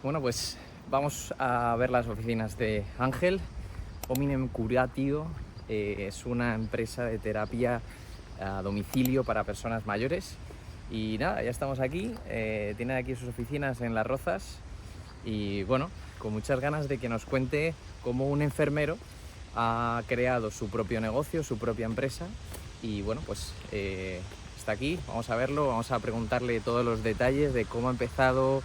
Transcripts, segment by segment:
Bueno, pues vamos a ver las oficinas de Ángel. Hominem Curatio es una empresa de terapia a domicilio para personas mayores. Y nada, ya estamos aquí. Tiene aquí sus oficinas en Las Rozas. Y bueno, con muchas ganas de que nos cuente cómo un enfermero ha creado su propio negocio, su propia empresa. Y bueno, pues está aquí, vamos a verlo, vamos a preguntarle todos los detalles de cómo ha empezado,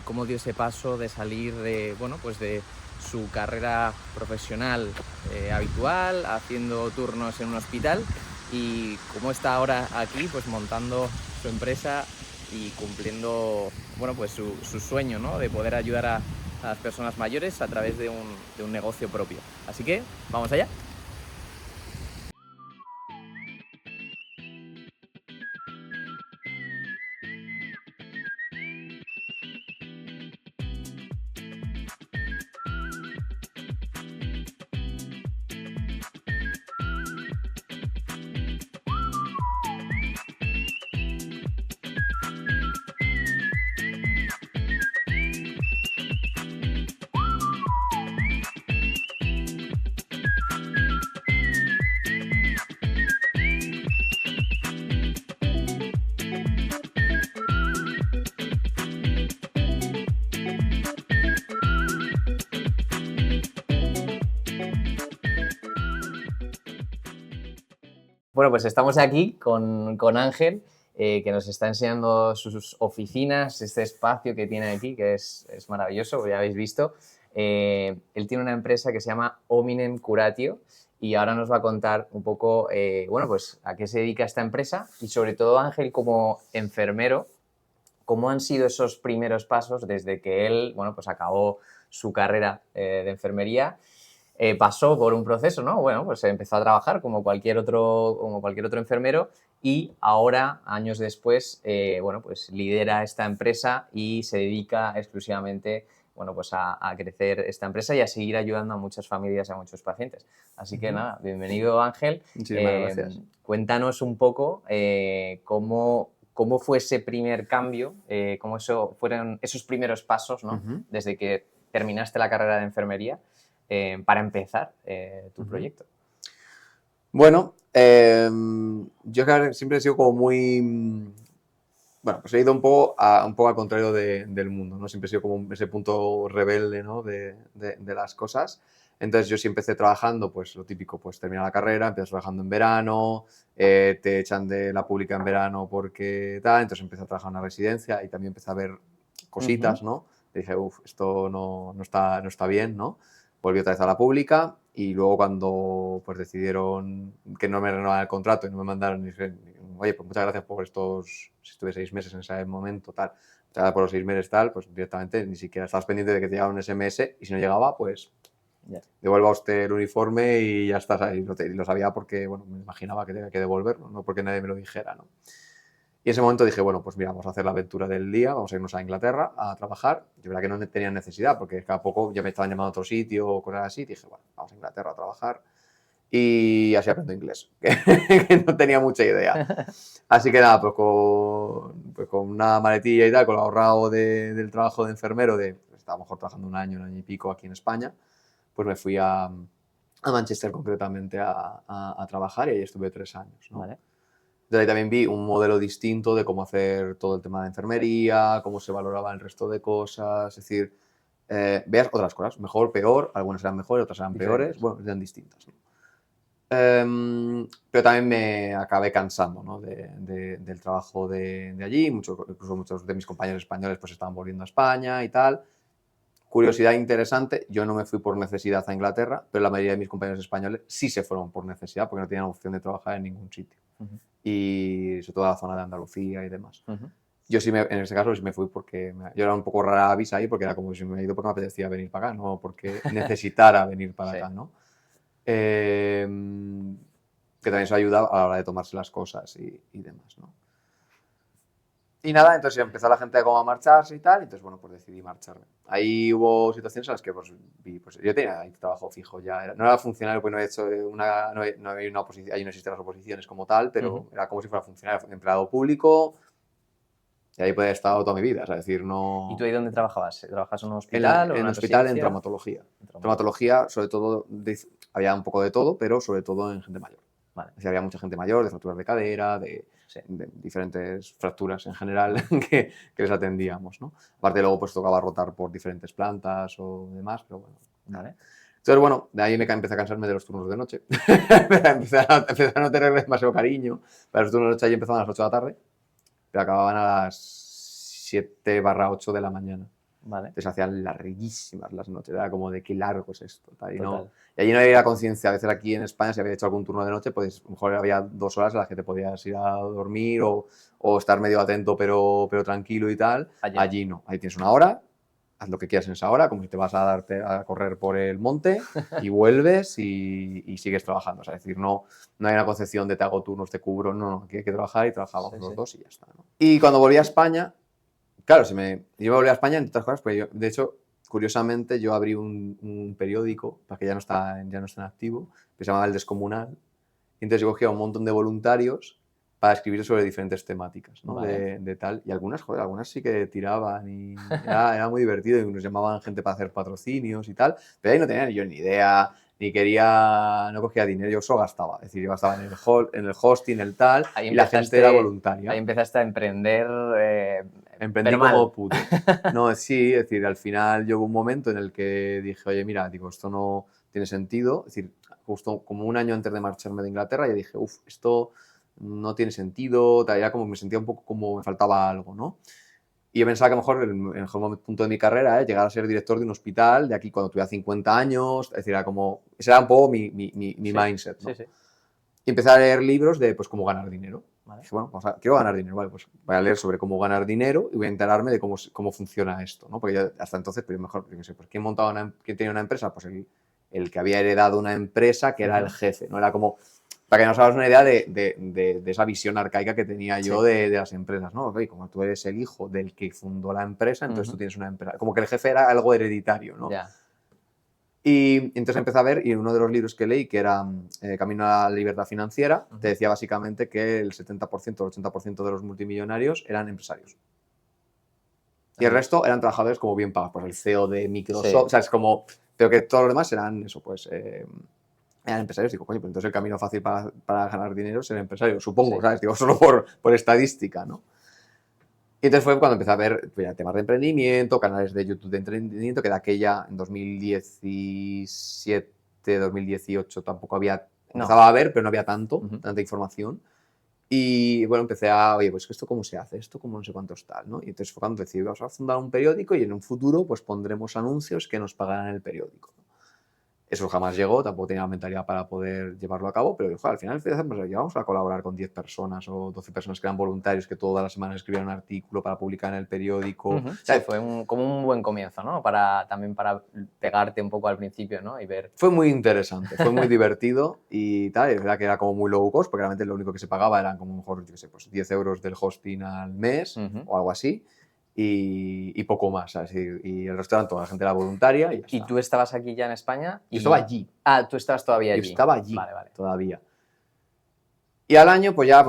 cómo dio ese paso de salir de, bueno, pues de su carrera profesional habitual, haciendo turnos en un hospital, y cómo está ahora aquí, pues montando su empresa y cumpliendo, bueno, pues su sueño, ¿no? De poder ayudar a las personas mayores a través de un negocio propio. Así que, vamos allá. Bueno, pues estamos aquí con Ángel, que nos está enseñando sus oficinas, este espacio que tiene aquí, que es maravilloso, ya habéis visto. Él tiene una empresa que se llama Hominem Curatio y ahora nos va a contar un poco, bueno, pues a qué se dedica esta empresa y sobre todo, Ángel, como enfermero, cómo han sido esos primeros pasos desde que él, bueno, pues acabó su carrera de enfermería. Pasó por un proceso, ¿no? Bueno, pues empezó a trabajar como cualquier otro enfermero y ahora, años después, bueno, pues lidera esta empresa y se dedica exclusivamente, bueno, pues a crecer esta empresa y a seguir ayudando a muchas familias y a muchos pacientes. Así que nada, bienvenido, Ángel. Muchísimas gracias. Cuéntanos un poco cómo fue ese primer cambio, cómo fueron esos primeros pasos, ¿no? Ujú, Desde que terminaste la carrera de enfermería para empezar tu ujú. proyecto. Bueno, yo que siempre he sido como muy... Bueno, pues he ido un poco al contrario del mundo, ¿no? Siempre he sido como ese punto rebelde, ¿no? de las cosas. Entonces yo sí empecé trabajando, pues lo típico, pues terminar la carrera, empiezas trabajando en verano, te echan de la pública en verano porque tal, entonces empecé a trabajar en una residencia y también empecé a ver Ujú. cositas, ¿no? Y dije, uff, esto no está bien, ¿no? Volví otra vez a la pública y luego cuando pues decidieron que no me renovaran el contrato y no me mandaron, dije, oye, pues muchas gracias por estos, si estuve 6 meses en ese momento, tal, muchas gracias por los 6 meses, tal, pues directamente ni siquiera estabas pendiente de que te llegara un SMS y si no llegaba, pues Ya. devuelva usted el uniforme y ya estás ahí. Lo sabía porque, bueno, me imaginaba que tenía que devolverlo, no porque nadie me lo dijera, ¿no? Y en ese momento dije, bueno, pues mira, vamos a hacer la aventura del día, vamos a irnos a Inglaterra a trabajar. Yo verdad que no tenía necesidad, porque cada poco ya me estaban llamando a otro sitio o cosas así. Dije, bueno, vamos a Inglaterra a trabajar. Y así aprendo inglés, que no tenía mucha idea. Así que nada, pues con una maletilla y tal, con lo ahorrado del trabajo de enfermero, estaba a lo mejor trabajando un año y pico aquí en España, pues me fui a Manchester concretamente a trabajar y ahí estuve 3 años, ¿no? Vale. Entonces ahí también vi un modelo distinto de cómo hacer todo el tema de enfermería, cómo se valoraba el resto de cosas, es decir, veas otras cosas, mejor, peor, algunas eran mejores, otras eran peores, Diferentes. bueno, eran distintas, ¿no? Pero también me acabé cansando, ¿no? del trabajo de allí, incluso muchos de mis compañeros españoles pues estaban volviendo a España y tal. Curiosidad interesante, yo no me fui por necesidad a Inglaterra, pero la mayoría de mis compañeros españoles sí se fueron por necesidad porque no tenían opción de trabajar en ningún sitio. Ujú. Y sobre todo la zona de Andalucía y demás. Ujú. Yo sí, en este caso, sí me fui porque yo era un poco rara avis ahí, porque era como si me he ido porque me apetecía venir para acá, no porque necesitara venir para Sí. acá, ¿no? Eh, que también eso ayuda a la hora de tomarse las cosas y demás, ¿no? Y nada, entonces empezó la gente como a marcharse y tal, y entonces, bueno, pues decidí marcharme. Ahí hubo situaciones en las que pues, vi, pues yo tenía ahí trabajo fijo ya, no era funcionario porque no he hecho no había una oposición, ahí no existen las oposiciones como tal, Ujú. pero era como si fuera funcionario, empleado público, Y ahí podía haber estado toda mi vida, es decir, no... ¿Y tú ahí dónde trabajabas? ¿Trabajas en un En, hospital o en en una hospital, en residencia? traumatología. En traumatología. Traumatología, sobre todo, había un poco de todo, pero sobre todo en gente mayor. Vale. Es decir, había mucha gente mayor, de fracturas de cadera, Sí. de diferentes fracturas en general que les atendíamos, ¿no? Aparte luego pues tocaba rotar por diferentes plantas o demás, pero bueno. Vale. Entonces, bueno, de ahí empecé a cansarme de los turnos de noche. empecé a no tenerle demasiado cariño. Para los turnos de noche ahí empezaban a las 8 de la tarde, pero acababan a las 7/8 de la mañana. Vale. Entonces hacían larguísimas las noches, era como de qué largo es esto. Tal, y, Total. y allí no había conciencia. A veces aquí en España, si había hecho algún turno de noche, pues a lo mejor había 2 horas en las que te podías ir a dormir o estar medio atento pero tranquilo y tal. Allí no, ahí tienes 1 hora, haz lo que quieras en esa hora, como si te vas a darte a correr por el monte y vuelves y sigues trabajando. O sea, es decir, no hay una concepción de te hago turnos, te cubro, no, aquí hay que trabajar y trabajábamos los dos y ya está, ¿no? Y cuando volví a España, claro, yo me volví a España, entre otras cosas, pues yo, de hecho, curiosamente, yo abrí un periódico, para que ya no está en activo, que se llamaba El Descomunal, y entonces yo cogía un montón de voluntarios para escribir sobre diferentes temáticas, ¿no? Vale. De tal, y algunas sí que tiraban y era muy divertido, y nos llamaban gente para hacer patrocinios y tal, pero ahí no tenía yo ni idea, ni quería, no cogía dinero, yo solo gastaba, es decir, yo gastaba en el hosting, el tal, Ahí y la gente era voluntaria. Ahí empezaste a emprender. Emprendí pero como mal. puto. No, sí, es decir, al final llegó un momento en el que dije, oye, mira, digo, esto no tiene sentido. Es decir, justo como un año antes de marcharme de Inglaterra, yo dije, uff, esto no tiene sentido, tal, ya como me sentía un poco como me faltaba algo, ¿no? Y yo pensaba que a lo mejor el mejor punto de mi carrera es llegar a ser director de un hospital de aquí cuando tuviera 50 años, es decir, era como, ese era un poco mi mindset, ¿no? Sí. Y empecé a leer libros de pues, cómo ganar dinero. Vale. Dije, bueno, quiero ganar dinero, vale, pues voy a leer sobre cómo ganar dinero y voy a enterarme de cómo funciona esto, ¿no? Porque yo, hasta entonces, pues mejor, yo qué sé, pues ¿quién tenía una empresa? Pues el que había heredado una empresa que era el jefe, ¿no? Era como, para que nos hagas una idea de esa visión arcaica que tenía yo de las empresas, ¿no? Oye, como tú eres el hijo del que fundó la empresa, entonces tú tienes una empresa. Como que el jefe era algo hereditario, ¿no? Ya. Y entonces empecé a ver, y uno de los libros que leí, que era Camino a la libertad financiera, te decía básicamente que el 70% o el 80% de los multimillonarios eran empresarios. Y el resto eran trabajadores como bien pagos, pues el CEO de Microsoft, Sí. o sea, es como, pero que todos los demás eran eso, pues eran empresarios. Digo, coño, pues entonces el camino fácil para ganar dinero es ser empresario, supongo, Sí. ¿sabes? Digo, solo por estadística, ¿no? Y entonces fue cuando empecé a ver pues, temas de emprendimiento, canales de YouTube de emprendimiento, que de aquella en 2017, 2018 tampoco había, empezaba a haber, pero no había tanta información. Y bueno, empecé a, oye, pues esto cómo se hace, esto cómo no sé cuántos tal, ¿no? Y entonces fue cuando decidí, vamos a fundar un periódico y en un futuro pues pondremos anuncios que nos pagarán el periódico. Eso jamás llegó, tampoco tenía la mentalidad para poder llevarlo a cabo, pero al final llevamos a colaborar con 10 personas o 12 personas que eran voluntarios que todas las semanas escribían un artículo para publicar en el periódico. Sí, fue como un buen comienzo, ¿no? También para pegarte un poco al principio, ¿no? Y ver. Fue muy interesante, fue muy divertido y tal, es verdad que era como muy low cost, porque realmente lo único que se pagaba eran como mejor, yo qué sé, pues 10 euros del hosting al mes o algo así. Y poco más, ¿sabes? Y el resto eran toda la gente era voluntaria y ya está. ¿Y tú estabas aquí ya en España? Yo estaba allí. Ah, tú estabas todavía allí. Yo estaba allí, vale. todavía. Y al año, pues ya,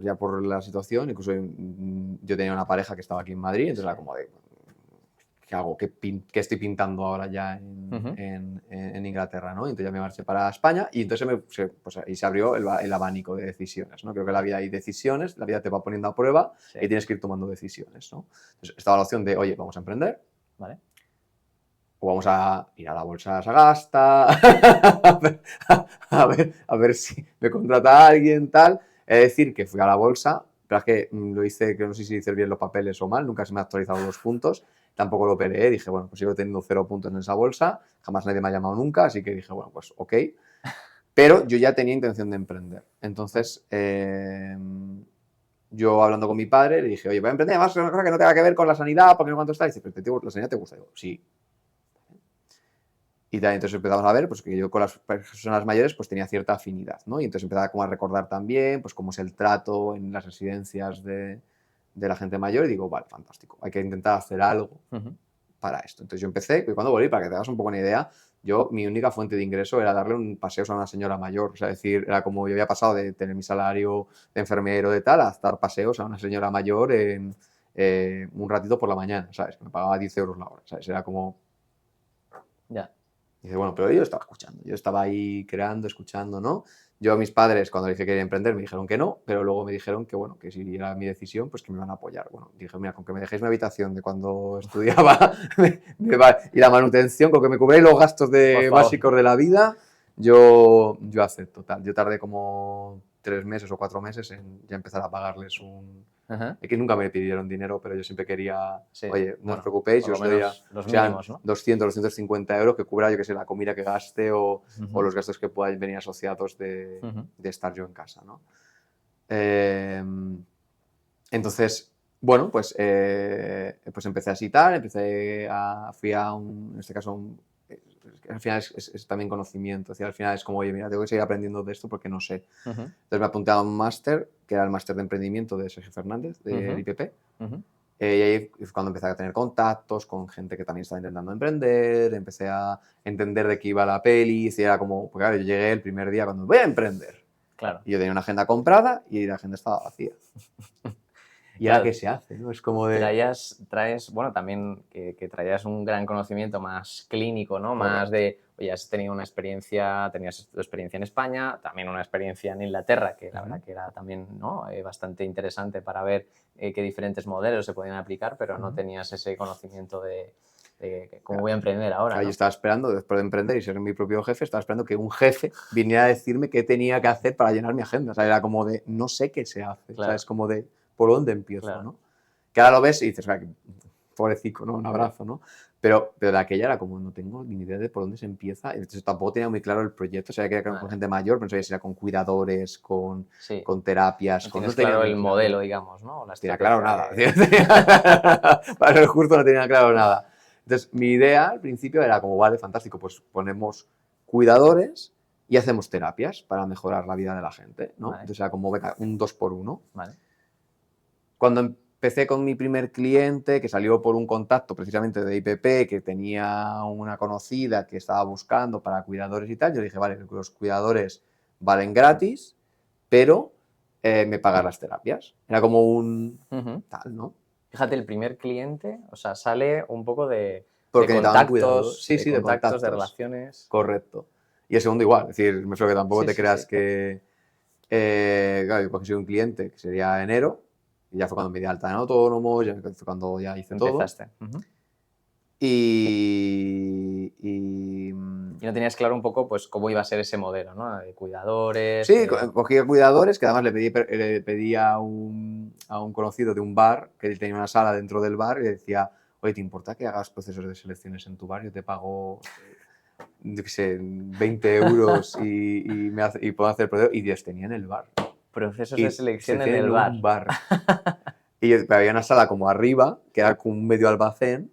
ya por la situación, incluso yo tenía una pareja que estaba aquí en Madrid, entonces era como de, ¿qué hago? ¿Qué estoy pintando ahora ya en Inglaterra, ¿no? Entonces ya me marché para España y entonces pues ahí se abrió el abanico de decisiones, ¿no? Creo que en la vida hay decisiones, la vida te va poniendo a prueba y tienes que ir tomando decisiones, ¿no? Entonces estaba la opción de, oye, vamos a emprender. Vale. O vamos a ir a la bolsa Sagasta, a ver si me contrata alguien, tal. Es decir, que fui a la bolsa, pero es que lo hice, que no sé si hice bien los papeles o mal, nunca se me han actualizado los puntos, tampoco lo peleé, dije, bueno, pues sigo teniendo 0 puntos en esa bolsa, jamás nadie me ha llamado nunca, así que dije, bueno, pues ok. Pero yo ya tenía intención de emprender. Entonces, yo hablando con mi padre, le dije, oye, voy a emprender, además una cosa que no tenga que ver con la sanidad, porque no cuánto está. Y dice, pero ¿la sanidad te gusta? Digo, sí. Y entonces empezamos a ver pues, que yo con las personas mayores pues, tenía cierta afinidad, ¿no? Y entonces empezaba como a recordar también pues, cómo es el trato en las residencias de la gente mayor y digo, vale, fantástico, hay que intentar hacer algo para esto. Entonces yo empecé, y cuando volví, para que te hagas un poco una idea, mi única fuente de ingreso era darle un paseo a una señora mayor, o sea, decir, era como yo había pasado de tener mi salario de enfermero de tal a dar paseos a una señora mayor un ratito por la mañana, ¿sabes? Me pagaba 10 euros la hora, ¿sabes? Era como... Ya. Dice, bueno, pero yo estaba escuchando, yo estaba ahí creando, escuchando, ¿no? Yo a mis padres, cuando les dije que quería emprender, me dijeron que no, pero luego me dijeron que, bueno, que si era mi decisión, pues que me iban a apoyar. Bueno, dije, mira, con que me dejéis mi habitación de cuando estudiaba y la manutención, con que me cubréis los gastos básicos de la vida, yo acepto, tal. Yo tardé como 3 meses o 4 meses en ya empezar a pagarles Ajá. Es que nunca me pidieron dinero, pero yo siempre quería, Sí, oye, no os bueno, preocupéis, por yo lo os doy menos los sean mínimos, ¿no? 200, 250 euros que cubra, yo que sé, la comida que gaste o Ujú, los gastos que puedan venir asociados ujú. de estar yo en casa, ¿no? Eh, entonces, bueno, pues empecé así tal, fui a en este caso, al final es también conocimiento, es decir, al final es como, oye, mira, tengo que seguir aprendiendo de esto porque no sé. Ujú, Entonces me apunté a un máster, que era el máster de emprendimiento de Sergio Fernández, del ujú, IPP, ujú. y ahí fue cuando empecé a tener contactos con gente que también estaba intentando emprender, empecé a entender de qué iba la peli, y era como, pues claro, yo llegué el primer día cuando voy a emprender, Claro. y yo tenía una agenda comprada y la agenda estaba vacía. ¿Y ahora Claro, qué se hace? ¿No? Es como de... traes, bueno, también que traías un gran conocimiento más clínico, ¿no? Más Correcto. de, oye, has tenido una experiencia, tenías tu experiencia en España, también una experiencia en Inglaterra, que la verdad que era también, ¿no? Bastante interesante para ver qué diferentes modelos se podían aplicar, pero no tenías ese conocimiento de cómo voy a emprender ahora, Claro, yo ¿no? estaba esperando, después de emprender y ser mi propio jefe, estaba esperando que un jefe viniera a decirme qué tenía que hacer para llenar mi agenda. O sea, era como de, no sé qué se hace. O sea, Claro, es como de, ¿por dónde empiezo? claro. ¿No? Que ahora lo ves y dices, "Ah, pobrecito, ¿no? Un abrazo, ¿no? Pero de aquella era como, no tengo ni idea de por dónde se empieza. Entonces tampoco tenía muy claro el proyecto. O sea, que era con Vale, gente mayor, pero no sabía si era con cuidadores, sí. con terapias, No no tienes tenía claro muy el claro. modelo, digamos, ¿no? O la No tenía claro estrategia nada. que... Para ser justo, no tenía claro nada. Entonces, mi idea al principio era como, vale, fantástico, pues ponemos cuidadores y hacemos terapias para mejorar la vida de la gente, ¿no? Vale, Entonces era como, venga, un 2 por 1. vale. Cuando empecé con mi primer cliente, que salió por un contacto precisamente de IPP, que tenía una conocida que estaba buscando para cuidadores y tal, yo dije, vale, los cuidadores valen gratis, pero me pagan las terapias. Era como un Ujú. tal, ¿no? Fíjate, el primer cliente, o sea, sale un poco Porque necesitaban cuidado. Sí, de sí, de contactos, de contactos. relaciones. Correcto. Y el segundo igual. Es decir, me refiero que tampoco Sí, te sí, creas sí. que... claro, yo conseguí un cliente que sería enero, y ya fue cuando me di de alta en autónomos, ya fue cuando ya hice todo. Empezaste. Ujú. Y Y no tenías claro un poco, pues, cómo iba a ser ese modelo, ¿no? De cuidadores. sí, cogí a cuidadores, que además le pedí a un conocido de un bar, que él tenía una sala dentro del bar, y le decía, oye, ¿te importa que hagas procesos de selecciones en tu bar? Yo te pago, yo qué sé, 20 euros y puedo hacer procesos. Y Dios, tenía en el bar. Procesos de Y selección en selección el en un bar. bar. Y había una sala como arriba, que era como un medio almacén,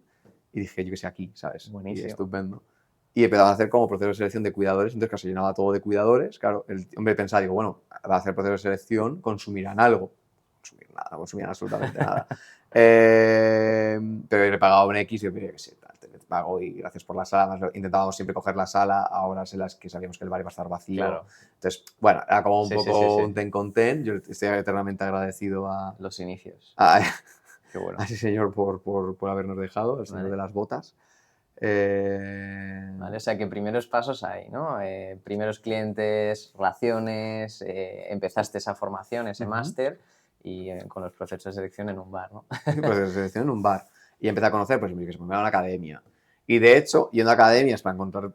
y dije, yo qué sé, aquí, ¿sabes? Y Buenísimo. estupendo. Y empezaban a hacer como procesos de selección de cuidadores, entonces claro, se llenaba todo de cuidadores. Claro, el hombre pensaba, digo, bueno, va a hacer procesos de selección, consumirán algo. Consumir nada, no consumían absolutamente nada. Pero le pagaba un X y yo, qué sé, tal, te pago y gracias por la sala. Además, intentábamos siempre coger la sala a horas en las que sabíamos que el bar iba a estar vacío. Claro. Entonces, bueno, era como un Sí, sí, sí, poco sí. un ten con ten. Yo estoy eternamente agradecido Los inicios. a, Qué a bueno. ese señor por habernos dejado, el señor Vale. de las botas. Vale, o sea que primeros pasos ahí, ¿no? Primeros clientes, relaciones, empezaste esa formación, ese Ujú. máster y con los procesos de selección en un bar, ¿no? Sí, pues de selección en un bar. Y empecé a conocer, pues, que se me iba a una academia. Y de hecho, yendo a academias para encontrar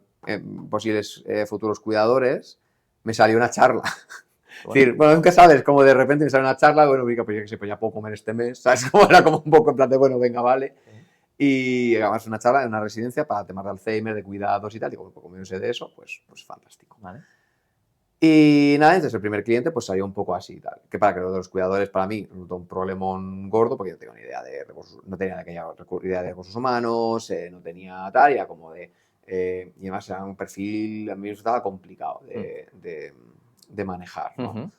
posibles futuros cuidadores, me salió una charla. Es Bueno, decir, bueno, nunca sabes, como de repente me sale una charla, bueno, mira, pues yo qué sé, pues ya puedo comer este mes, ¿sabes? Como era como un poco en plan de, bueno, venga, vale. Y además una charla en una residencia para temas de Alzheimer, de cuidados y tal. Digo, como yo no sé de eso, pues fantástico. vale. Y nada, entonces el primer cliente pues salió un poco así y tal. Que para que lo de los cuidadores para mí resultó un problemón gordo porque yo no tengo ni idea de recursos, no tenía aquella idea de recursos humanos, no tenía tal, era como de... y además era un perfil, a mí me resultaba complicado de manejar, ¿no? Ujú.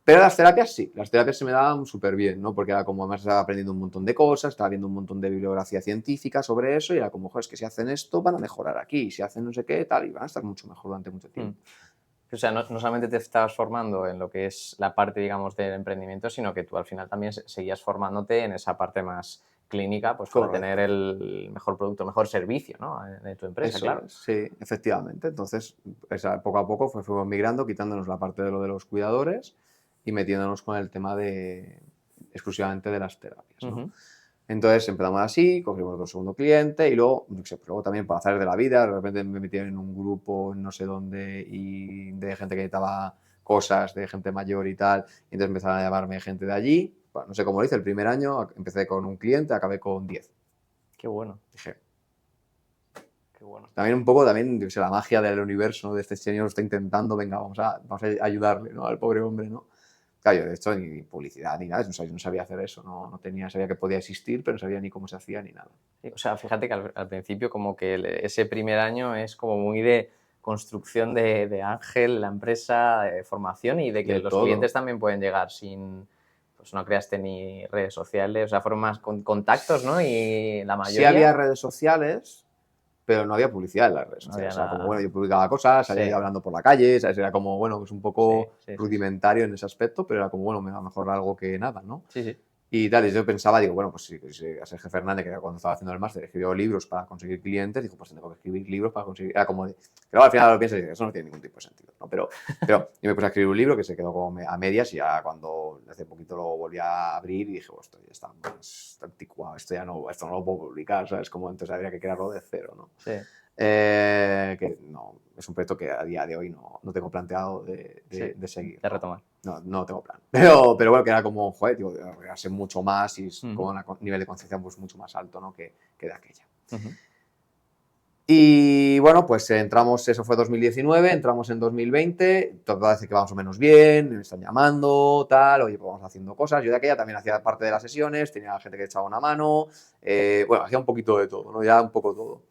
Pero las terapias se me daban súper bien, ¿no? Porque era como, además estaba aprendiendo un montón de cosas, estaba viendo un montón de bibliografía científica sobre eso y era como, joder, es que si hacen esto van a mejorar aquí, si hacen no sé qué, tal, y van a estar mucho mejor durante mucho Mm. tiempo. O sea, no solamente te estabas formando en lo que es la parte, digamos, del emprendimiento, sino que tú al final también seguías formándote en esa parte más clínica, pues para Correcto. tener el mejor producto, mejor servicio, ¿no? De tu empresa, Eso claro. es, sí, efectivamente. Entonces, poco a poco fuimos migrando, quitándonos la parte de lo de los cuidadores y metiéndonos con el tema de exclusivamente de las terapias, ¿no? Ujú. Entonces empezamos así, cogimos otro segundo cliente y luego, no sé, pues luego también por hacer de la vida, de repente me metieron en un grupo no sé dónde y de gente que necesitaba cosas, de gente mayor y tal, y entonces empezaron a llamarme gente de allí. Bueno, no sé cómo lo hice, el primer año empecé con un cliente, acabé con 10. Qué bueno, Dije, qué bueno. también un poco, también, yo sé, la magia del universo, ¿no? De este señor está intentando, venga, vamos a ayudarle, ¿no? Al pobre hombre, ¿no? Claro, yo de hecho ni publicidad ni nada, no sabía hacer eso, no tenía, sabía que podía existir, pero no sabía ni cómo se hacía ni nada. Sí, o sea, fíjate que al principio como que ese primer año es como muy de construcción de Ángel, la empresa, de formación y de que De los todo. clientes también pueden llegar sin, pues no creaste ni redes sociales, o sea, fueron más contactos, ¿no? Y la Sí mayoría había redes sociales, pero no había publicidad en las redes no sociales. había O sea, como, nada. bueno, yo publicaba cosas, salía Sí, yo hablando por la calle, ¿sabes? Era como, bueno, pues un sí, poco sí, sí, sí. rudimentario en ese aspecto, pero era como, bueno, mejor algo que nada, ¿no? Sí, sí. Y tal, y yo pensaba, digo, bueno, pues si a Sergio Fernández, que era cuando estaba haciendo el máster, escribió libros para conseguir clientes, dijo, pues tengo que escribir libros para conseguir. Era como de. Pero al final lo piensas y dices, eso no tiene ningún tipo de sentido, ¿no? Pero yo me puse a escribir un libro que se quedó como a medias y ya cuando hace poquito lo volví a abrir y dije, pues esto ya está más anticuado, esto no lo puedo publicar, ¿sabes? Como entonces habría que crearlo de cero, ¿no? Sí. Que no, es un proyecto que a día de hoy no tengo planteado Sí, de seguir. de ¿no? retomar. No tengo plan. Pero bueno, que era como, joder, tío, sé mucho más y es Ujú, como un nivel de conciencia pues, mucho más alto, ¿no? que de aquella. ujú. Y bueno, pues entramos, eso fue 2019, entramos en 2020, todo parece que vamos o menos bien, me están llamando, tal, oye, pues vamos haciendo cosas. Yo de aquella también hacía parte de las sesiones, tenía gente que echaba una mano, bueno, hacía un poquito de todo, ¿no? Ya un poco todo.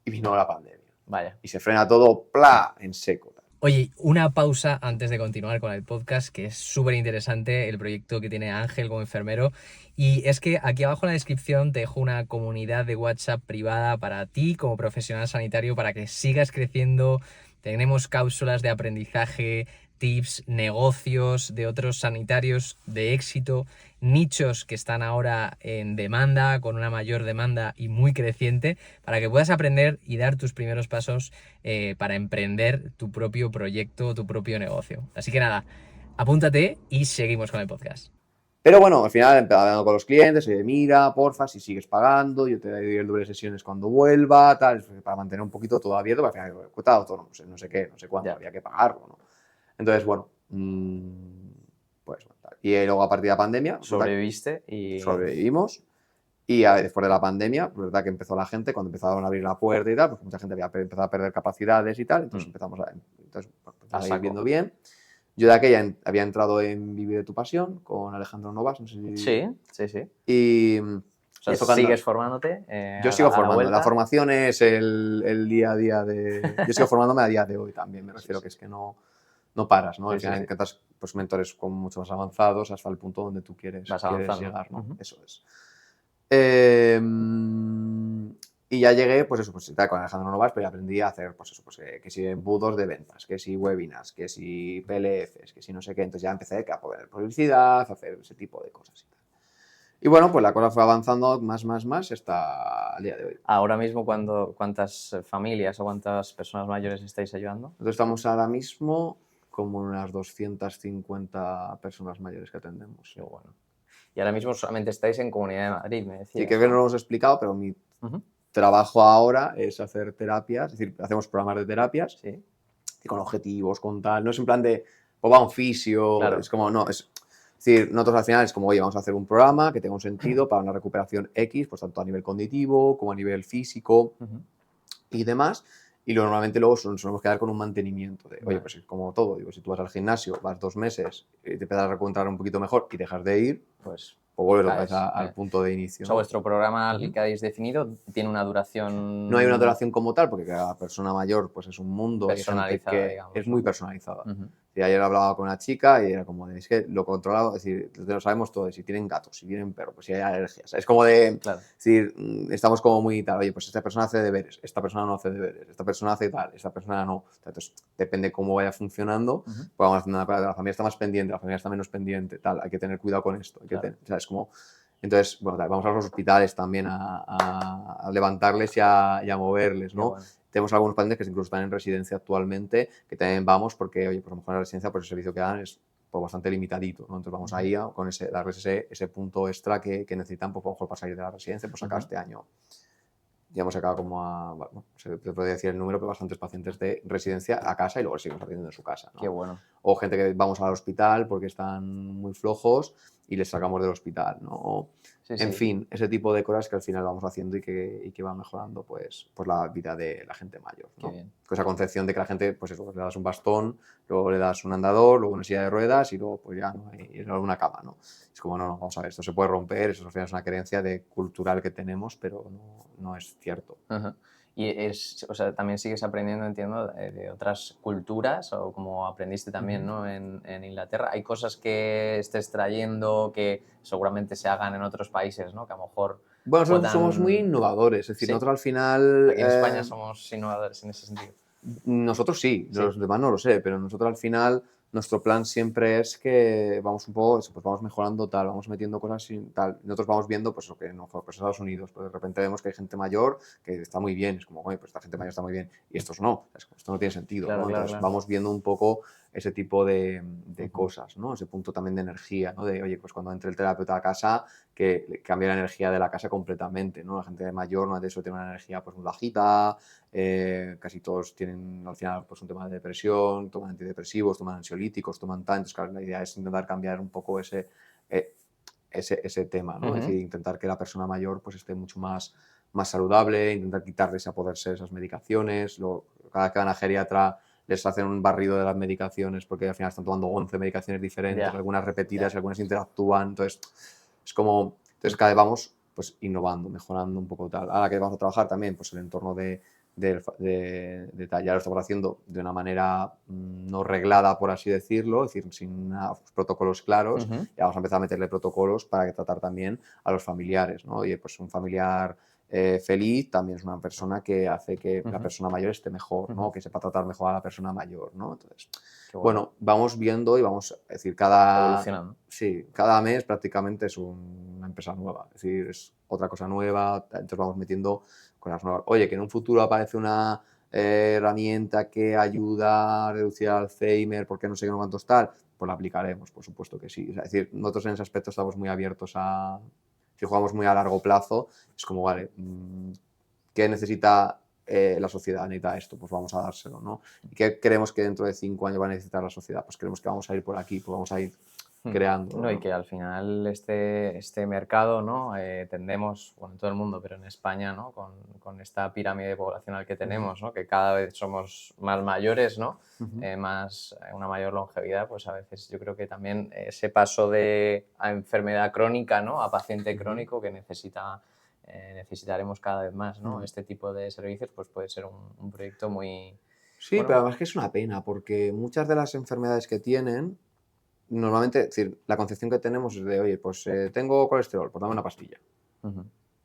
Y vino la pandemia. Vaya. Y se frena todo, ¡plá!, en seco. Oye, una pausa antes de continuar con el podcast, que es súper interesante el proyecto que tiene Ángel como enfermero. Y es que aquí abajo en la descripción te dejo una comunidad de WhatsApp privada para ti como profesional sanitario para que sigas creciendo. Tenemos cápsulas de aprendizaje, tips, negocios de otros sanitarios de éxito, nichos que están ahora en demanda, con una mayor demanda y muy creciente, para que puedas aprender y dar tus primeros pasos para emprender tu propio proyecto, tu propio negocio. Así que nada, apúntate y seguimos con el podcast. Pero bueno, al final hablando con los clientes, oye, mira, porfa, si sigues pagando, yo te doy el doble de sesiones cuando vuelva, tal, para mantener un poquito todo abierto, porque al final cuesta autónomo, no sé qué, no sé cuándo, Ya. había que pagarlo, ¿no? Entonces, bueno, pues tal. Y luego a partir de la pandemia, Sobreviviste y... sobrevivimos. Y después de la pandemia, pues verdad que empezó la gente, cuando empezaron a abrir la puerta y tal, pues mucha gente había empezado a perder capacidades y tal, entonces empezamos a ir saco. viendo bien. Yo de aquella había entrado en Vivir de tu Pasión con Alejandro Novas, no sé si... Sí, sí, sí. Y O sea, esto cuando- sigues formándote yo sigo a la formando. La vuelta. formación es el día a día de... Yo sigo formándome a día de hoy también, me refiero Sí. que es que no paras, ¿no? Sí, Al final sí. encuentras pues, mentores como mucho más avanzados hasta el punto donde tú quieres Vas avanzando. llegar, ¿no? Ujú. Eso es. Y ya llegué, pues eso, pues con Alejandro Novas, pero ya aprendí a hacer, pues eso, pues que si embudos de ventas, que si webinars, que si PLFs, que si no sé qué, entonces ya empecé a poner publicidad, a hacer ese tipo de cosas y tal. Y bueno, pues la cosa fue avanzando más hasta el día de hoy. Ahora mismo, ¿cuántas familias o cuántas personas mayores estáis ayudando? Nosotros estamos ahora mismo como unas 250 personas mayores que atendemos. Qué bueno. Y ahora mismo solamente estáis en Comunidad de Madrid, me decías. Sí, creo que no lo hemos explicado, pero mi Ujú. trabajo ahora es hacer terapias, es decir, hacemos programas de terapias Sí, y con objetivos, con tal. No es en plan de, pues va un fisio, claro. es como, no, es decir, nosotros al final es como, oye, vamos a hacer un programa que tenga un sentido para una recuperación X, pues tanto a nivel cognitivo como a nivel físico Ujú. y demás. Y normalmente luego nos solemos quedar con un mantenimiento de, oye, Vale. pues como todo, digo, si tú vas al gimnasio, vas 2 meses y te empiezas a encontrar un poquito mejor y dejas de ir, Pues pues vuelves otra caes, vez al punto de inicio. o sea, ¿no? vuestro programa que habéis definido tiene una duración... No hay una duración como tal, porque cada persona mayor pues es un mundo, hay gente Personalizada, que digamos, es ¿no? muy personalizada. Ujú. Y ayer hablaba con una chica y era como de, es que lo controlado, es decir, lo sabemos todo, si tienen gatos, si tienen perros, pues si hay alergias. Es como de, Claro. es decir, estamos como muy tal, oye, pues esta persona hace deberes, esta persona no hace deberes, esta persona hace tal, esta persona no. Entonces, depende cómo vaya funcionando, pues vamos haciendo una la familia está más pendiente, la familia está menos pendiente, tal, hay que tener cuidado con esto. Hay que tener, o sea, es como, entonces, bueno, vamos a los hospitales también a levantarles y a moverles, ¿no? Bueno. Tenemos algunos pacientes que incluso están en residencia actualmente, que también vamos porque, oye, pues a lo mejor en la residencia pues el servicio que dan es pues, bastante limitadito, ¿no? Entonces vamos ahí con darles ese punto extra que necesitan, pues a lo mejor para salir de la residencia, pues acá este año ya hemos sacado como a, bueno, se podría decir el número, pero bastantes pacientes de residencia a casa y luego seguimos atendiendo en su casa, ¿no? Qué bueno. O gente que vamos al hospital porque están muy flojos y les sacamos del hospital, ¿no? Sí, En sí. fin, ese tipo de cosas que al final vamos haciendo y que va mejorando pues la vida de la gente mayor, ¿no? Qué bien. Con esa concepción de que la gente, pues eso, le das un bastón, luego le das un andador, luego una silla de ruedas y luego pues ya no hay una cama, ¿no? Es como, no, vamos a ver, esto se puede romper, eso al final es una creencia cultural que tenemos, pero no es cierto. Ajá. Y o sea, también sigues aprendiendo, entiendo, de otras culturas, o como aprendiste también, ¿no? En Inglaterra. Hay cosas que estés trayendo que seguramente se hagan en otros países, ¿no? Que a lo mejor Bueno, puedan... somos muy innovadores, es decir, ¿Sí? nosotros al final... Aquí en España somos innovadores en ese sentido. Nosotros sí, Sí. los demás no lo sé, pero nosotros al final nuestro plan siempre es que vamos un poco, pues vamos mejorando tal, vamos metiendo cosas y tal. Nosotros vamos viendo, pues, que no, pues Estados Unidos, pues de repente vemos que hay gente mayor que está muy bien, es como, oye, pues esta gente mayor está muy bien y estos no, esto no tiene sentido, Claro, ¿no? claro, Entonces claro. vamos viendo un poco ese tipo de cosas, ¿no? Ese punto también de energía, ¿no? De, oye, pues cuando entre el terapeuta a casa, que cambie la energía de la casa completamente, ¿no? La gente mayor no de eso tiene una energía pues muy bajita, casi todos tienen al final pues un tema de depresión, toman antidepresivos, toman ansiolíticos, toman tal, entonces claro, la idea es intentar cambiar un poco ese tema, ¿no? Es decir, intentar que la persona mayor pues esté mucho más saludable, intentar quitarles a poder ser esas medicaciones, cada vez que van a geriatra les hacen un barrido de las medicaciones porque al final están tomando 11 medicaciones diferentes, algunas repetidas, algunas interactúan, entonces es como, entonces cada vez vamos pues innovando, mejorando un poco tal. Ahora que vamos a trabajar también pues el entorno de tal, ya lo estamos haciendo de una manera no reglada, por así decirlo, es decir, sin protocolos claros, y vamos a empezar a meterle protocolos para tratar también a los familiares, ¿no? Y pues un familiar feliz también es una persona que hace que la persona mayor esté mejor, ¿no? Que sepa tratar mejor a la persona mayor, ¿no? Entonces, bueno, vamos viendo y vamos, es decir, evolucionando. Sí, cada mes prácticamente es una empresa nueva, es decir, es otra cosa nueva, entonces vamos metiendo cosas nuevas. Oye, que en un futuro aparece una herramienta que ayuda a reducir el Alzheimer, porque no sé qué, no cuántos tal, pues la aplicaremos, por supuesto que sí. Es decir, nosotros en ese aspecto estamos muy abiertos si jugamos muy a largo plazo, es como, vale, ¿qué necesita la sociedad? Necesita esto, pues vamos a dárselo, ¿no? ¿Y qué creemos que dentro de 5 años va a necesitar la sociedad? Pues creemos que vamos a ir por aquí, pues vamos a ir creando. No, y que al final este mercado, ¿no? Tendemos, bueno, en todo el mundo, pero en España, ¿no? Con esta pirámide poblacional que tenemos, ¿no? Que cada vez somos más mayores, ¿no? Una mayor longevidad, pues a veces yo creo que también ese paso a enfermedad crónica, ¿no? A paciente crónico que necesitaremos cada vez más, ¿no? Este tipo de servicios, pues puede ser un proyecto muy... Sí, bueno, pero además que es una pena, porque muchas de las enfermedades que tienen, normalmente, es decir, la concepción que tenemos es de, oye, pues tengo colesterol, pues dame una pastilla.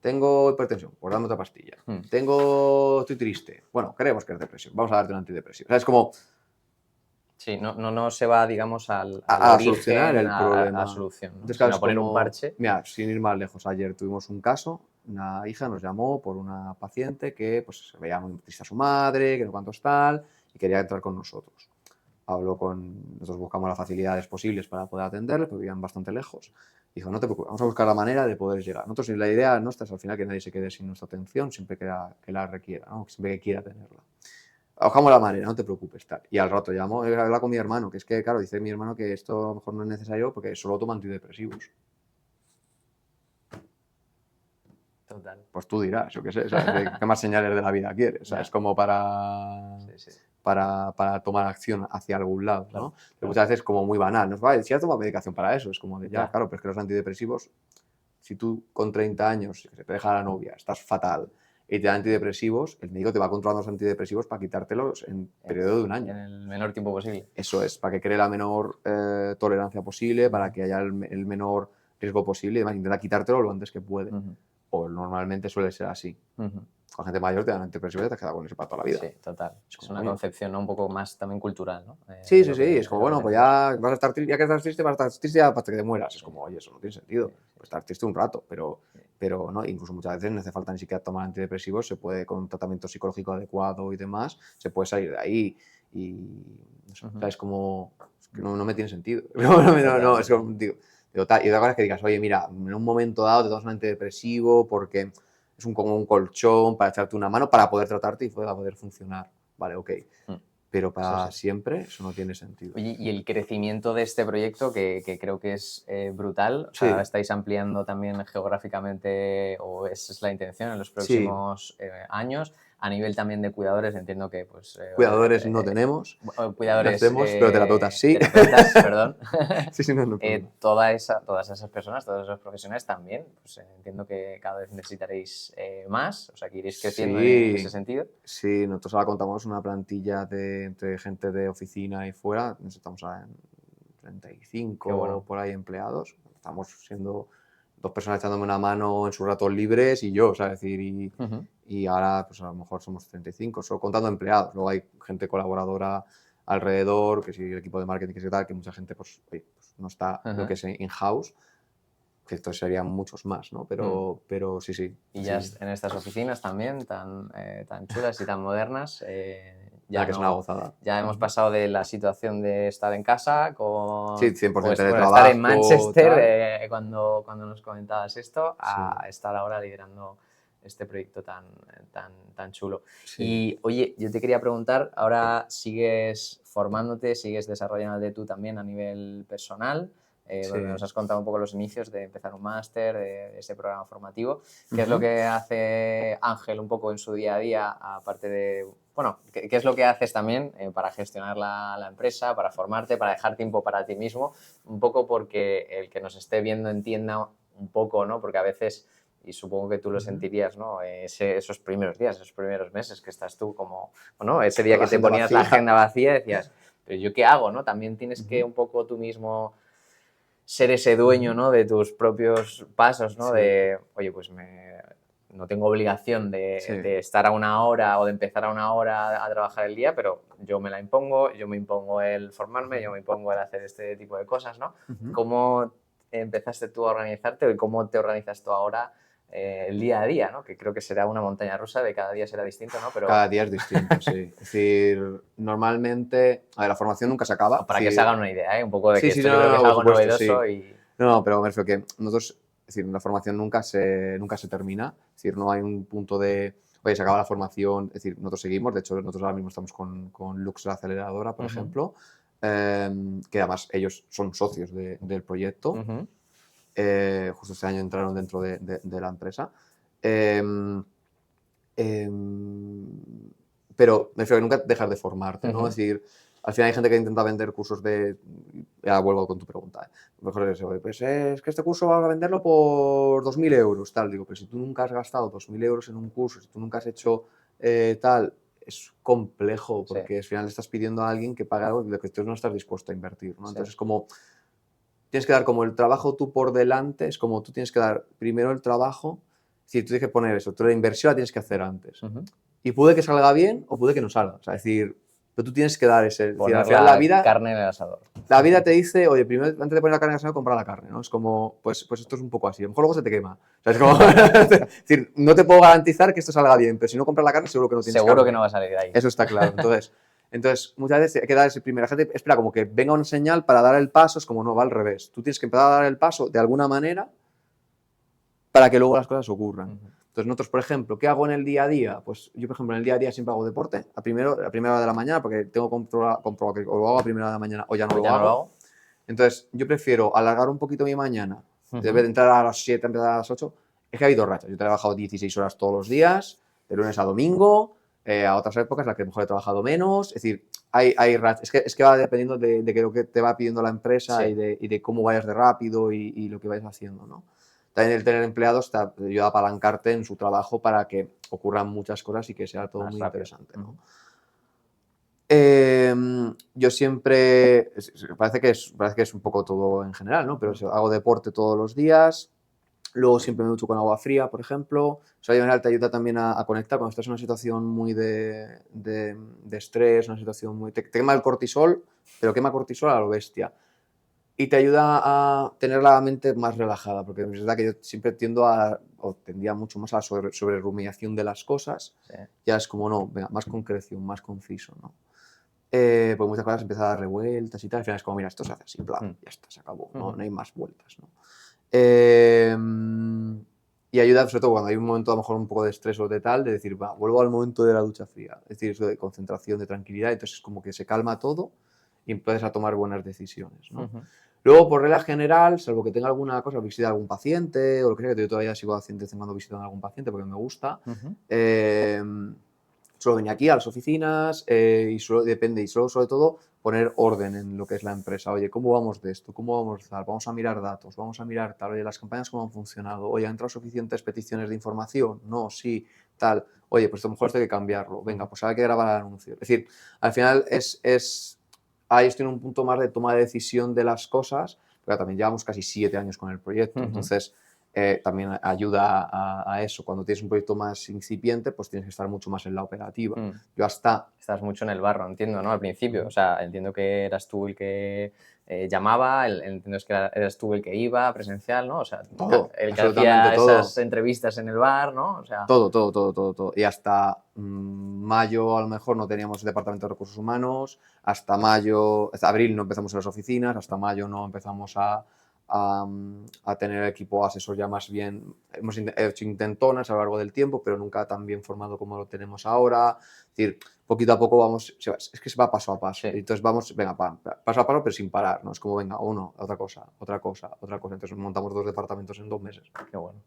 Tengo hipertensión, pues dame otra pastilla. Estoy triste. Bueno, creemos que es depresión, vamos a darte un antidepresivo. O sea, es como... Sí, no se va, digamos, al a origen, solucionar el problema. a solución, ¿no? Entonces, claro, sino a poner un parche. Mira, sin ir más lejos, ayer tuvimos un caso, una hija nos llamó por una paciente que pues, se veía muy triste a su madre, que no cuántos tal, y quería entrar con nosotros. Nosotros buscamos las facilidades posibles para poder atenderle, porque vivían bastante lejos. Dijo, no te preocupes, vamos a buscar la manera de poder llegar. Nosotros, la idea nuestra es al final que nadie se quede sin nuestra atención, siempre que la requiera, ¿no? Siempre que quiera tenerla. Buscamos la manera, no te preocupes, tal. Y al rato llamo, he hablado con mi hermano, que es que, claro, dice mi hermano que esto a lo mejor no es necesario porque solo toma antidepresivos. Total. Pues tú dirás, yo qué sé, ¿sabes? ¿Qué más señales de la vida quieres? O sea, es como para tomar acción hacia algún lado, ¿no? Pero muchas veces es como muy banal, ¿no? Vale, si ya toma medicación para eso, es como de ya, claro, pero es que los antidepresivos, si tú con 30 años te deja la novia, estás fatal, y te da antidepresivos, el médico te va controlando los antidepresivos para quitártelos en periodo de un año. En el menor tiempo posible. Eso es, para que cree la menor tolerancia posible, para que haya el menor riesgo posible y demás. Intenta quitártelo lo antes que puede. O normalmente suele ser así. Con gente mayor te dan antidepresivos y te quedas con eso para toda la vida. Sí, total. Es como, una oye. concepción, ¿no? Un poco más también cultural, ¿no? Sí, lo sí, que- es como, lo que bueno, pues tenemos. ya vas a estar triste, ya que estás triste, vas a estar triste hasta que te mueras. Es como, oye, eso no tiene sentido. Pues estar triste un rato, pero no, incluso muchas veces no hace falta ni siquiera tomar antidepresivos, se puede, con un tratamiento psicológico adecuado y demás, se puede salir de ahí. Y no sé, o sea, es como, es que no me tiene sentido. No, es como, digo, y otra cosa es que digas, oye, mira, en un momento dado te tomas un antidepresivo porque es como un colchón para echarte una mano para poder tratarte y para poder funcionar. Vale, ok. Pero para siempre eso no tiene sentido. Oye, y el crecimiento de este proyecto, que creo que es brutal, o sea, estáis ampliando también geográficamente, o esa es la intención en los próximos años, a nivel también de cuidadores, entiendo que pues... cuidadores no tenemos, cuidadores... hacemos, pero terapeutas sí. Terapeutas, perdón. Sí, no. Todas esas personas, todos esos profesionales también, pues entiendo que cada vez necesitaréis más, o sea, que iréis creciendo en ese sentido. Sí, nosotros ahora contamos una plantilla entre gente de oficina y fuera, estamos ahora en 35 por ahí empleados, estamos siendo 2 personas echándome una mano en sus ratos libres y yo, o sea, es decir, y ahora pues a lo mejor somos 35, solo contando empleados, luego hay gente colaboradora alrededor, que si el equipo de marketing, que si tal, que mucha gente pues no está lo que es in-house, que esto serían muchos más, ¿no? Pero sí. Y ya en estas oficinas también, tan chulas y tan modernas, ya que es una gozada. Ya hemos pasado de la situación de estar en casa con... Sí, 100% pues, teletrabajo. Estar en Manchester, cuando nos comentabas esto, a estar ahora liderando este proyecto tan chulo. Sí. Y, oye, yo te quería preguntar, ahora sigues formándote, sigues desarrollándote tú también a nivel personal. Bueno, nos has contado un poco los inicios de empezar un máster, de ese programa formativo. ¿Qué es lo que hace Ángel un poco en su día a día, aparte de... Bueno, ¿qué es lo que haces también para gestionar la empresa, para formarte, para dejar tiempo para ti mismo? Un poco porque el que nos esté viendo entienda un poco, ¿no? Porque a veces, y supongo que tú lo sentirías, ¿no? Esos primeros días, esos primeros meses que estás tú como... Bueno, ese día que te ponías la agenda vacía decías, ¿pero yo qué hago, no? También tienes que un poco tú mismo... ser ese dueño, ¿no? De tus propios pasos, ¿no? De, oye, pues no tengo obligación de estar a una hora o de empezar a una hora a trabajar el día, pero yo me la impongo, yo me impongo el formarme, yo me impongo el hacer este tipo de cosas, ¿no? ¿Cómo empezaste tú a organizarte y cómo te organizas tú ahora el día a día, ¿no? Que creo que será una montaña rusa, de cada día será distinto, ¿no? Pero... Cada día es distinto, sí. Es decir, normalmente... A ver, la formación nunca se acaba. Para que se hagan una idea, ¿eh? Un poco de que sí, esto yo creo que es algo supuesto, novedoso y... No, pero me refiero que nosotros... Es decir, la formación nunca se termina. Es decir, no hay un punto de... Oye, se acaba la formación. Es decir, nosotros seguimos. De hecho, nosotros ahora mismo estamos con Lux, la aceleradora, por ejemplo. Que además ellos son socios del proyecto. Justo este año entraron dentro de la empresa. Pero me refiero a nunca dejar de formarte, ¿no? Es decir, al final hay gente que intenta vender cursos de... Ya vuelvo con tu pregunta. Mejor es, pues es que este curso va a venderlo por 2.000 euros, tal. Digo, pero si tú nunca has gastado 2.000 euros en un curso, si tú nunca has hecho tal, es complejo, porque al final le estás pidiendo a alguien que pague algo de lo que tú no estás dispuesto a invertir, ¿no? Entonces, como... Tienes que dar como el trabajo tú por delante, es como tú tienes que dar primero el trabajo, es decir, tú tienes que poner eso, tú la inversión la tienes que hacer antes. Y puede que salga bien o puede que no salga, o sea, es decir, pero tú tienes que dar ese... Poner al final, la vida, carne en el asador. La vida te dice, oye, primero antes de poner la carne en el asador, comprar la carne, ¿no? Es como, pues esto es un poco así, a lo mejor luego se te quema. O sea, es como, es decir, no te puedo garantizar que esto salga bien, pero si no compras la carne seguro que no tienes Seguro carne. que no va a salir de ahí. Eso está claro, Entonces, muchas veces hay que dar ese primer... La gente espera como que venga una señal para dar el paso, es como no, va al revés. Tú tienes que empezar a dar el paso de alguna manera para que luego las cosas ocurran. Entonces, nosotros, por ejemplo, ¿qué hago en el día a día? Pues yo, por ejemplo, en el día a día siempre hago deporte, a primera hora de la mañana, porque tengo comprobado que o lo hago a primera hora de la mañana o ya no lo hago. Entonces, yo prefiero alargar un poquito mi mañana, debe de entrar a las 7, empezar a las 8. Es que ha habido rachas. Yo he trabajado 16 horas todos los días, de lunes a domingo. A otras épocas en las que a lo mejor he trabajado menos, es decir, hay rachas, es que va dependiendo de lo que te va pidiendo la empresa y de cómo vayas de rápido y lo que vayas haciendo, ¿no? también el tener empleados te ayuda a apalancarte en su trabajo para que ocurran muchas cosas y que sea todo Más muy rápido. interesante, ¿no? Yo siempre, parece que es un poco todo en general, ¿no? Pero hago deporte todos los días, luego siempre me ducho con agua fría, por ejemplo. O sea, en general te ayuda también a conectar cuando estás en una situación muy de estrés, una situación muy... Te quema el cortisol, pero quema cortisol a lo bestia. Y te ayuda a tener la mente más relajada, porque es verdad que yo siempre o tendía mucho más a la sobrerumiación de las cosas. Sí. Ya es como, no, venga, más concreción, más conciso, ¿no? Pues muchas cosas empiezan a dar revueltas y tal, al final es como, mira, esto se hace así, bla, ya está, se acabó, no hay más vueltas, ¿no? Y ayuda, sobre todo cuando hay un momento a lo mejor un poco de estrés o de tal, de decir, va, vuelvo al momento de la ducha fría, es decir, eso de concentración, de tranquilidad, entonces es como que se calma todo y empiezas a tomar buenas decisiones, ¿no? Luego, por regla general, salvo que tenga alguna cosa, visita a algún paciente o lo que sea, que yo todavía sigo haciendo de vez en cuando visitando a algún paciente porque me gusta, suelo venir aquí a las oficinas y suelo sobre todo poner orden en lo que es la empresa. Oye, ¿cómo vamos de esto? ¿Cómo vamos a tal? Vamos a mirar datos, vamos a mirar tal. Oye, las campañas cómo han funcionado. Oye, ¿han entrado suficientes peticiones de información? No, sí, tal. Oye, pues a lo mejor esto hay que cambiarlo. Venga, pues hay que grabar el anuncio. Es decir, al final ahí estoy en un punto más de toma de decisión de las cosas, pero también llevamos casi 7 años con el proyecto, entonces también ayuda a eso. Cuando tienes un proyecto más incipiente, pues tienes que estar mucho más en la operativa. Yo hasta... Estás mucho en el barro, entiendo, ¿no? Al principio, o sea, entiendo que eras tú el que llamaba, entiendo que eras tú el que iba presencial, ¿no? O sea, todo, el que absolutamente hacía todo. esas entrevistas en el bar, ¿no? O sea, todo. Y hasta mayo a lo mejor no teníamos departamento de recursos humanos, hasta abril no empezamos en las oficinas, hasta mayo no empezamos a tener equipo asesor ya más bien. Hemos hecho intentonas a lo largo del tiempo, pero nunca tan bien formado como lo tenemos ahora. Es decir, poquito a poco es que se va paso a paso. Sí. Entonces vamos, venga, paso a paso, pero sin parar, ¿no? Es como, venga, uno, otra cosa. Entonces montamos 2 departamentos en 2 meses. qué bueno.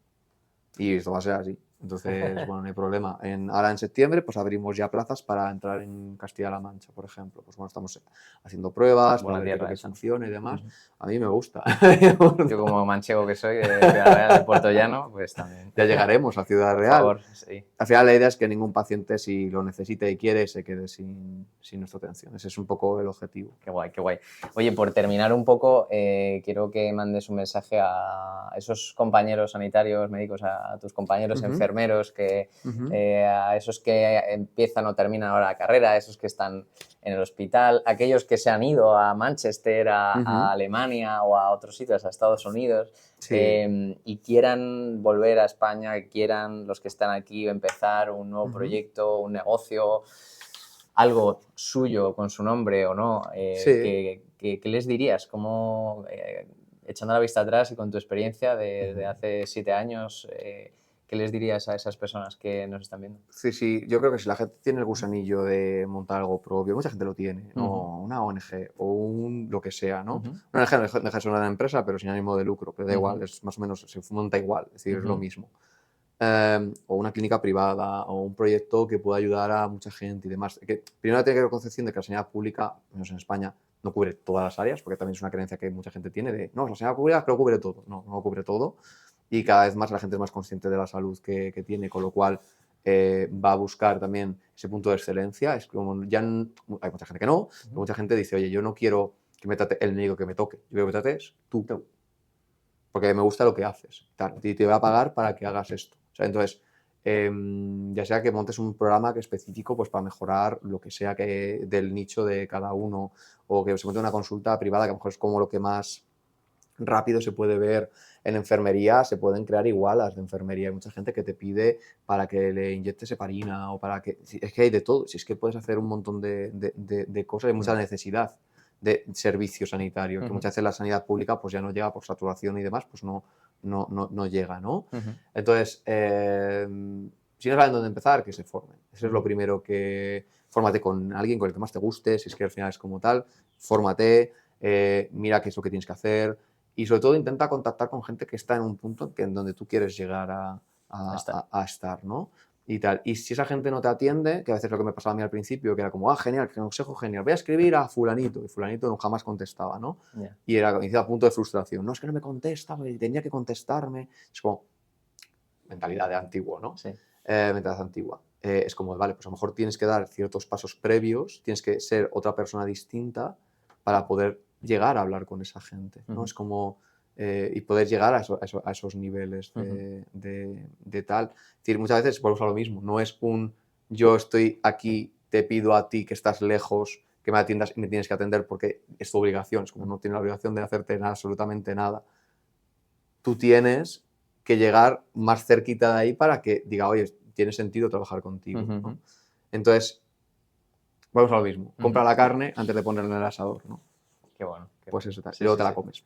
Y esto va a ser así. Entonces, bueno, no hay problema. Ahora en septiembre, pues abrimos ya plazas para entrar en Castilla-La Mancha, por ejemplo. Pues bueno, estamos haciendo pruebas para ver qué es lo que funciona y demás. A mí me gusta. Yo como manchego que soy, de Ciudad Real, de Puerto Llano, pues también. Ya llegaremos a Ciudad Por Real. favor, sí. Al final la idea es que ningún paciente, si lo necesita y quiere, se quede sin nuestra atención. Ese es un poco el objetivo. Qué guay, qué guay. Oye, por terminar un poco, quiero que mandes un mensaje a esos compañeros sanitarios, médicos, a tus compañeros enfermeros, a esos que empiezan o terminan ahora la carrera, a esos que están en el hospital, aquellos que se han ido a Manchester, a Alemania o a otros sitios, a Estados Unidos, y quieran volver a España, que quieran los que están aquí empezar un nuevo proyecto, un negocio, algo suyo con su nombre o no, ¿qué les dirías? ¿Cómo, echando la vista atrás y con tu experiencia de hace 7 años, qué les dirías a esas personas que nos están viendo? Sí, yo creo que si la gente tiene el gusanillo de montar algo propio, mucha gente lo tiene, ¿no? Una ONG o lo que sea, ¿no? Una ONG no deja de ser una empresa, pero sin ánimo de lucro, pero da igual, es más o menos, se monta igual, es decir, es lo mismo. O una clínica privada o un proyecto que pueda ayudar a mucha gente y demás. Que primero tiene que haber concepción de que la sanidad pública, menos en España, no cubre todas las áreas, porque también es una creencia que mucha gente tiene de, no, la sanidad pública lo cubre todo. No lo cubre todo. Y cada vez más la gente es más consciente de la salud que tiene, con lo cual va a buscar también ese punto de excelencia. Es como hay mucha gente que no, pero mucha gente dice, oye, yo no quiero que me trate el médico que me toque, yo quiero que me trates tú. Porque me gusta lo que haces. Y te voy a pagar para que hagas esto. O sea, entonces, ya sea que montes un programa que específico pues, para mejorar lo que sea del nicho de cada uno, o que se monte una consulta privada, que a lo mejor es como lo que más rápido se puede ver en enfermería, se pueden crear igualas de enfermería. Hay mucha gente que te pide para que le inyectes heparina o para que... Es que hay de todo. Si es que puedes hacer un montón de cosas, hay mucha necesidad de servicio sanitario, que muchas veces la sanidad pública pues ya no llega por saturación y demás, pues no llega, ¿no? Entonces, si no saben dónde empezar, que se formen. Eso es lo primero que... Fórmate con alguien con el que más te guste, si es que al final es como tal, fórmate, mira qué es lo que tienes que hacer y sobre todo intenta contactar con gente que está en un punto en donde tú quieres llegar a estar, ¿no? y tal. Y si esa gente no te atiende, que a veces es lo que me pasaba a mí al principio, que era como, genial, que consejo genial, voy a escribir a fulanito, y fulanito no jamás contestaba, ¿no? Ya. Y era a punto de frustración, no, es que no me contesta, tenía que contestarme. Es como mentalidad de antiguo, ¿no? Sí. Mentalidad antigua. Es como, vale, pues a lo mejor tienes que dar ciertos pasos previos, tienes que ser otra persona distinta para poder llegar a hablar con esa gente, ¿no? Ujú. Es como... y poder llegar a esos niveles Ujú. de tal. Es decir, muchas veces volvemos a lo mismo. No es un yo estoy aquí, te pido a ti que estás lejos, que me atiendas y me tienes que atender porque es tu obligación. Es como no tienes la obligación de hacerte nada, absolutamente nada. Tú tienes que llegar más cerquita de ahí para que diga, oye, tiene sentido trabajar contigo, Ujú, ¿no? ujú. Entonces, vamos a lo mismo. Compra Ujú. la carne antes de ponerla en el asador, ¿no? Qué bueno. Qué Pues bueno. eso tal. Sí, Y luego sí, te la sí. comes.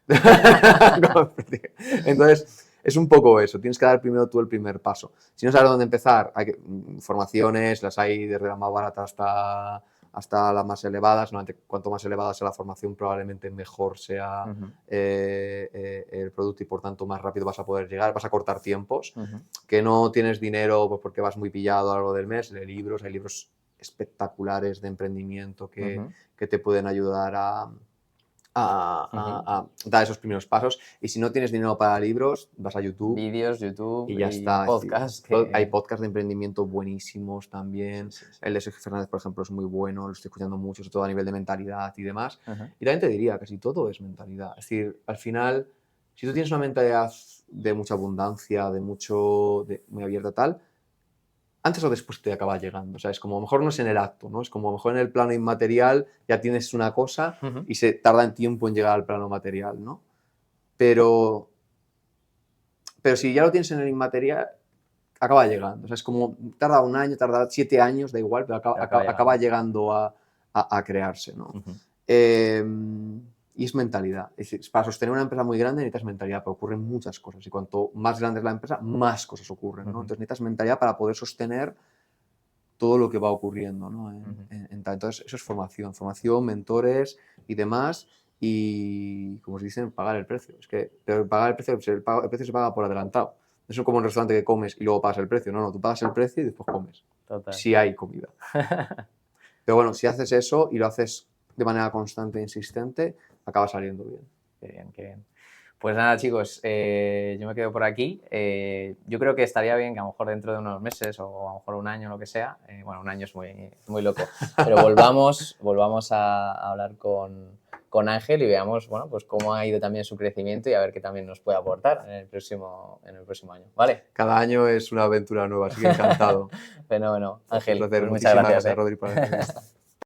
Entonces, es un poco eso. Tienes que dar primero tú el primer paso. Si no sabes dónde empezar, hay formaciones, las hay desde la más barata hasta las más elevadas. Normalmente, cuanto más elevada sea la formación, probablemente mejor sea Ujú, el producto y por tanto más rápido vas a poder llegar, vas a cortar tiempos. ujú. Que no tienes dinero pues, porque vas muy pillado a lo largo del mes, hay libros espectaculares de emprendimiento Ujú. que te pueden ayudar a Ujú. dar esos primeros pasos. Y si no tienes dinero para libros, vas a YouTube Vídeos, YouTube y ya y está. Es decir, podcast hay que... podcasts de emprendimiento buenísimos Sí, también. sí, sí. El de Sergio Fernández, por ejemplo, es muy bueno, lo estoy escuchando mucho, sobre todo a nivel de mentalidad y demás. Ajá. Y también te diría que si todo es mentalidad. Es decir, al final, si tú tienes una mentalidad de mucha abundancia, muy abierta tal, antes o después te acaba llegando. O sea, es como a lo mejor no es en el acto, ¿no? Es como a lo mejor en el plano inmaterial ya tienes una cosa Ujú. y se tarda en tiempo en llegar al plano material, ¿no? Pero, pero si ya lo tienes en el inmaterial, acaba llegando. O sea, es como tarda un año, tarda 7 años, da igual, pero Pero acaba acaba llegando. llegando a crearse, ¿no? Ujú. Eh, y es mentalidad. Es decir, para sostener una empresa muy grande necesitas mentalidad, pero ocurren muchas cosas. Y cuanto más grande es la empresa, más cosas ocurren, ¿no? Ujú. Entonces necesitas mentalidad para poder sostener todo lo que va ocurriendo, ¿no? Ujú. Entonces, eso es formación, mentores y demás. Y, como se dice, pagar el precio. Es que pero pagar el precio, el precio se paga por adelantado. Eso es como un restaurante que comes y luego pagas el precio. No, no, tú pagas el precio y después comes. Total. Si hay comida. Pero bueno, si haces eso y lo haces de manera constante e insistente, acaba saliendo bien. Qué bien, qué bien. Pues nada, chicos, yo me quedo por aquí. Yo creo que estaría bien que a lo mejor dentro de unos meses o a lo mejor un año, lo que sea, bueno, un año es muy loco, pero volvamos a hablar con Ángel y veamos, bueno, pues cómo ha ido también su crecimiento y a ver qué también nos puede aportar en el próximo año. ¿Vale? Cada año es una aventura nueva, así que encantado. Fenómeno. Un Ángel, placer. pues muchas Muchísimas gracias, gracias, Rodri, por la entrevista.